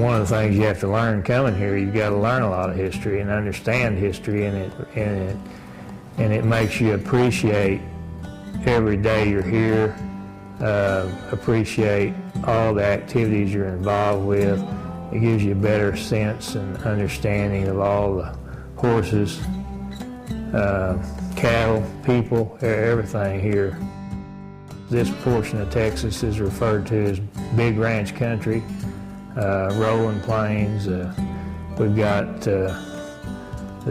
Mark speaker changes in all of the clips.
Speaker 1: one of the things you have to learn coming here, you've got to learn a lot of history and understand history, and it makes you appreciate every day you're here, appreciate all the activities you're involved with. It gives you a better sense and understanding of all the horses, cattle, people, everything here. This portion of Texas is referred to as big ranch country, rolling plains. We've got the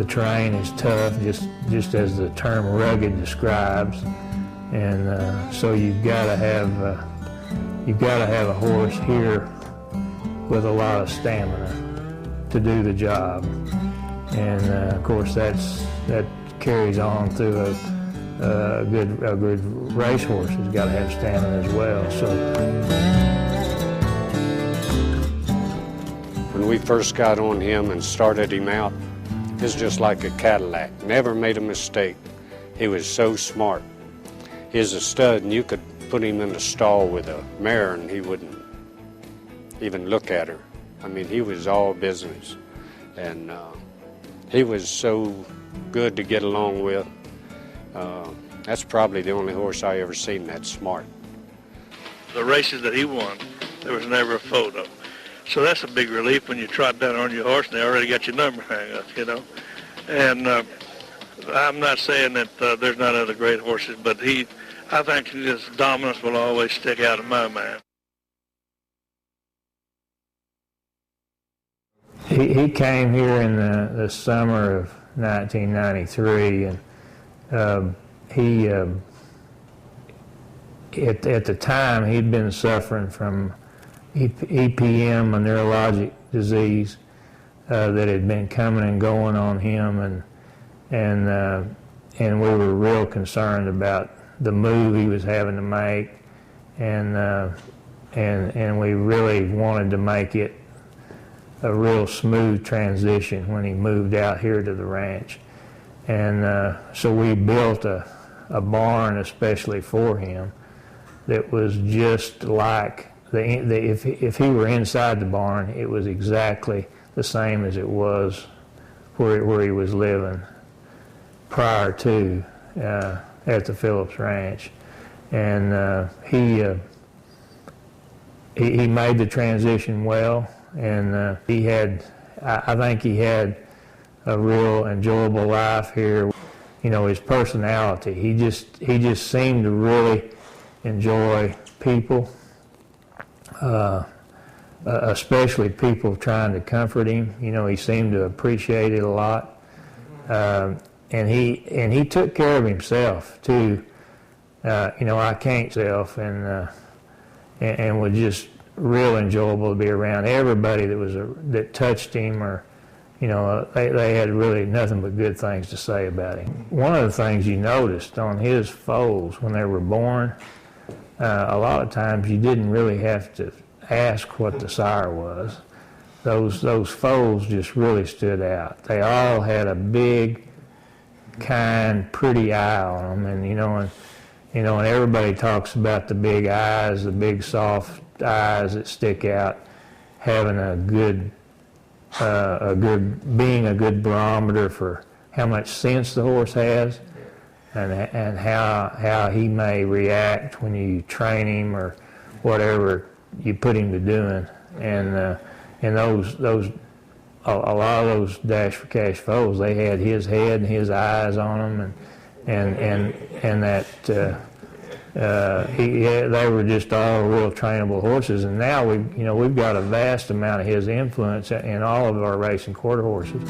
Speaker 1: terrain is tough, just as the term rugged describes, and so you've got to have a horse here with a lot of stamina to do the job, and of course that carries on through a good racehorse has got to have stamina as well. So
Speaker 2: when we first got on him and started him out, it was just like a Cadillac. Never made a mistake. He was so smart. He's a stud, and you could put him in a stall with a mare and he wouldn't even look at her. I mean, he was all business, and he was so good to get along with. That's probably the only horse I ever seen that smart.
Speaker 3: The races that he won, there was never a photo. So that's a big relief when you trot down on your horse and they already got your number hang up, you know. And I'm not saying that there's not other great horses, but I think his dominance will always stick out in my mind.
Speaker 1: He came here in the summer of 1993, and at the time he'd been suffering from EPM, a neurologic disease that had been coming and going on him, and we were real concerned about the move he was having to make, and we really wanted to make it a real smooth transition when he moved out here to the ranch. And so we built a barn especially for him that was just like, if he were inside the barn, it was exactly the same as it was where he was living prior to at the Phillips Ranch. And he made the transition well, and I think he had a real enjoyable life here. You know, his personality, he just seemed to really enjoy people, especially people trying to comfort him. You know, he seemed to appreciate it a lot, and he took care of himself too. You know, I can't self, and was just real enjoyable to be around. Everybody that touched him, or you know, they had really nothing but good things to say about him. One of the things you noticed on his foals when they were born, a lot of times you didn't really have to ask what the sire was. Those foals just really stood out. They all had a big, kind, pretty eye on them, and everybody talks about the big eyes, the big soft eyes that stick out, having being a good barometer for how much sense the horse has, and how he may react when you train him or whatever you put him to doing. And a lot of those Dash for Cash foals, they had his head and his eyes on them, and that they were just all real trainable horses. And now we've got a vast amount of his influence in all of our racing quarter horses.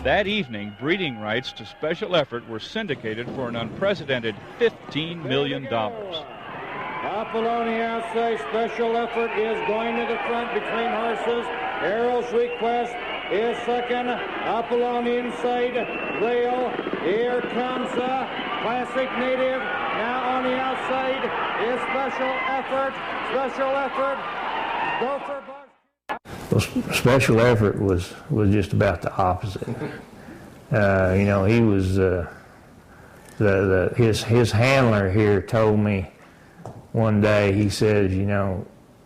Speaker 4: That evening, breeding rights to Special Effort were syndicated for an unprecedented $15 million.
Speaker 5: Up along the outside, Special Effort is going to the front between horses. Arrow's Request is second. Up along the inside, Rail. Here comes Classic Native. Now on the outside is Special Effort. Special Effort. Go for Buck.
Speaker 1: Well, Special Effort was just about the opposite. He was his handler here told me one day, he says, you know,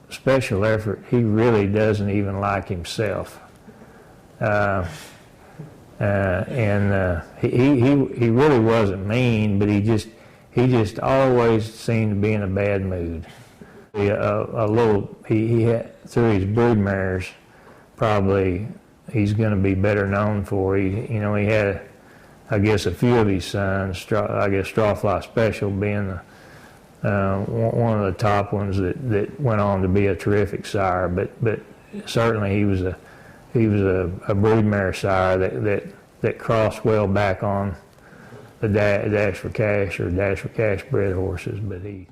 Speaker 1: special effort, he really doesn't even like himself. He really wasn't mean, but he just always seemed to be in a bad mood. He had, through his brood mares, probably he's going to be better known for. He had, I guess, a few of his sons. I guess Strawfly Special being one of the top ones that went on to be a terrific sire. But certainly he was a broodmare sire that crossed well back on the Dash for Cash or Dash for Cash bred horses. But he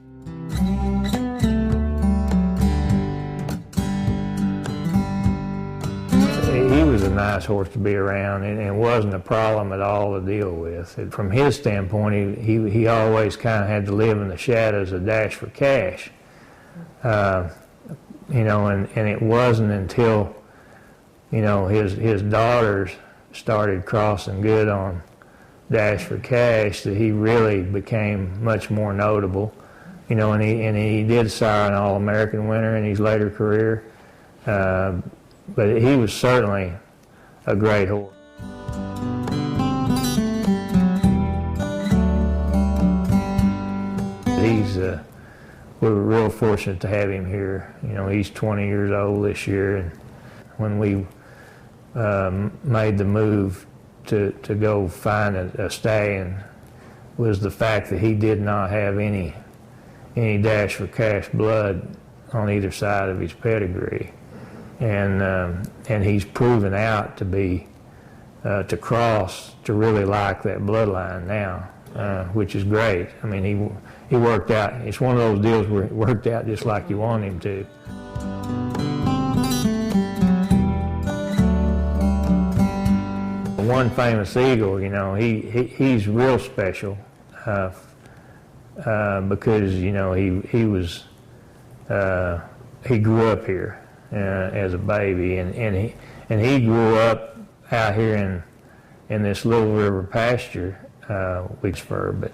Speaker 1: was a nice horse to be around, and it wasn't a problem at all to deal with. And from his standpoint, he always kind of had to live in the shadows of Dash for Cash. And it wasn't until, his daughters started crossing good on Dash for Cash that he really became much more notable. And he did sire an All-American winner in his later career. But he was certainly a great horse. We were real fortunate to have him here. He's 20 years old this year, and when we made the move to go find a stallion was the fact that he did not have any Dash for Cash blood on either side of his pedigree. And he's proven out to be, to really like that bloodline now, which is great. I mean, he worked out, it's one of those deals where it worked out just like you want him to. One Famous Eagle, he's real special because, he grew up here. As a baby, and he grew up out here in this Little River pasture, Wicksburg,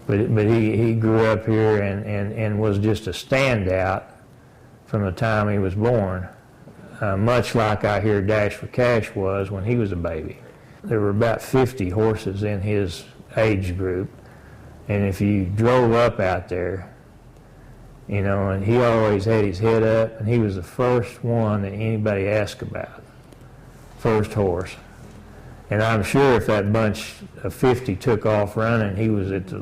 Speaker 1: but he grew up here and was just a standout from the time he was born, much like I hear Dash for Cash was when he was a baby. There were about 50 horses in his age group, and if you drove up out there, and he always had his head up, and he was the first one that anybody asked about, first horse. And I'm sure if that bunch of 50 took off running, he was at the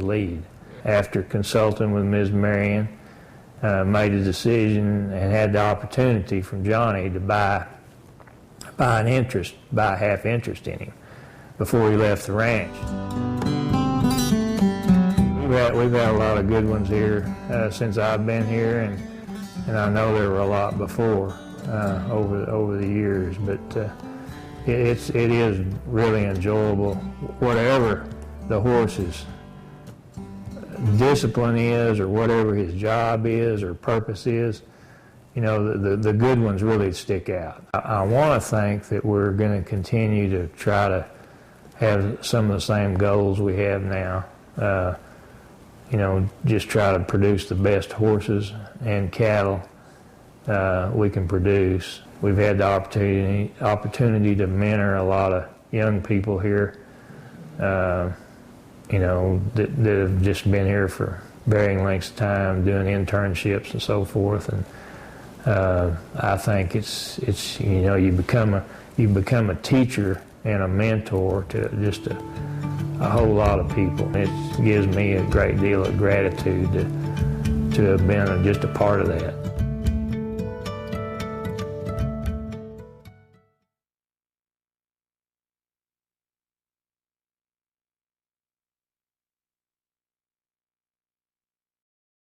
Speaker 1: lead. After consulting with Ms. Marion, made a decision and had the opportunity from Johnny to buy a half interest in him before he left the ranch. We've had a lot of good ones here since I've been here, and I know there were a lot before over the years. But it is really enjoyable. Whatever the horse's discipline is, or whatever his job is or purpose is, the good ones really stick out. I want to think that we're going to continue to try to have some of the same goals we have now. Just try to produce the best horses and cattle we can produce. We've had the opportunity to mentor a lot of young people here, that have just been here for varying lengths of time, doing internships and so forth. And I think it's you become a teacher and a mentor to just a whole lot of people. It gives me a great deal of gratitude to have been just a part of that.